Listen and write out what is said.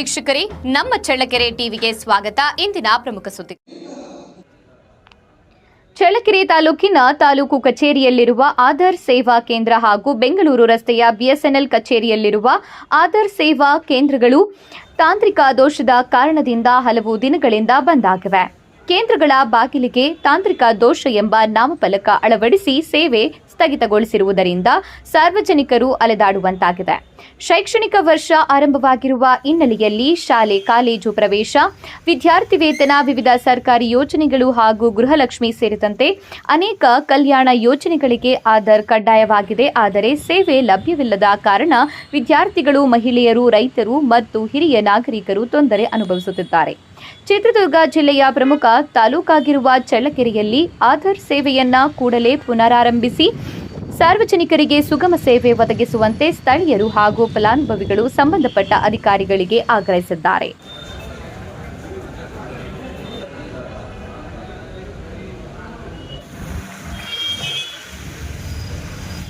ವೀಕ್ಷಕರೇ, ನಮ್ಮ ಚಳ್ಳಕೆರೆ ಟಿವಿಗೆ ಸ್ವಾಗತ. ಇಂದಿನ ಪ್ರಮುಖ ಸುದ್ದಿ. ಚಳ್ಳಕೆರೆ ತಾಲೂಕಿನ ತಾಲೂಕು ಕಚೇರಿಯಲ್ಲಿರುವ ಆಧಾರ್ ಸೇವಾ ಕೇಂದ್ರ ಹಾಗೂ ಬೆಂಗಳೂರು ರಸ್ತೆಯ ಬಿಎಸ್ಎನ್ಎಲ್ ಕಚೇರಿಯಲ್ಲಿರುವ ಆಧಾರ್ ಸೇವಾ ಕೇಂದ್ರಗಳು ತಾಂತ್ರಿಕ ದೋಷದ ಕಾರಣದಿಂದ ಹಲವು ದಿನಗಳಿಂದ ಬಂದ್ ಆಗಿವೆ. ಕೇಂದ್ರಗಳ ಬಾಗಿಲಿಗೆ ತಾಂತ್ರಿಕ ದೋಷ ಎಂಬ ನಾಮಫಲಕ ಅಳವಡಿಸಿ ಸೇವೆ ಸ್ಥಗಿತಗೊಳಿಸಿರುವುದರಿಂದ ಸಾರ್ವಜನಿಕರು ಅಲೆದಾಡುವಂತಾಗಿದೆ. ಶೈಕ್ಷಣಿಕ ವರ್ಷ ಆರಂಭವಾಗಿರುವ ಹಿನ್ನೆಲೆಯಲ್ಲಿ ಶಾಲೆ ಕಾಲೇಜು ಪ್ರವೇಶ, ವಿದ್ಯಾರ್ಥಿ ವೇತನ, ವಿವಿಧ ಸರ್ಕಾರಿ ಯೋಜನೆಗಳು ಹಾಗೂ ಗೃಹಲಕ್ಷ್ಮಿ ಸೇರಿದಂತೆ ಅನೇಕ ಕಲ್ಯಾಣ ಯೋಜನೆಗಳಿಗೆ ಆಧಾರ್ ಕಡ್ಡಾಯವಾಗಿದೆ. ಆದರೆ ಸೇವೆ ಲಭ್ಯವಿಲ್ಲದ ಕಾರಣ ವಿದ್ಯಾರ್ಥಿಗಳು, ಮಹಿಳೆಯರು, ರೈತರು ಮತ್ತು ಹಿರಿಯ ನಾಗರಿಕರು ತೊಂದರೆ ಅನುಭವಿಸುತ್ತಿದ್ದಾರೆ. ಚಿತ್ರದುರ್ಗ ಜಿಲ್ಲೆಯ ಪ್ರಮುಖ ತಾಲೂಕಾಗಿರುವ ಚಳ್ಳಕೆರೆಯಲ್ಲಿ ಆಧಾರ್ ಸೇವೆಯನ್ನ ಕೂಡಲೇ ಪುನರಾರಂಭಿಸಿ ಸಾರ್ವಜನಿಕರಿಗೆ ಸುಗಮ ಸೇವೆ ಒದಗಿಸುವಂತೆ ಸ್ಥಳೀಯರು ಹಾಗೂ ಫಲಾನುಭವಿಗಳು ಸಂಬಂಧಪಟ್ಟ ಅಧಿಕಾರಿಗಳಿಗೆ ಆಗ್ರಹಿಸಿದ್ದಾರೆ.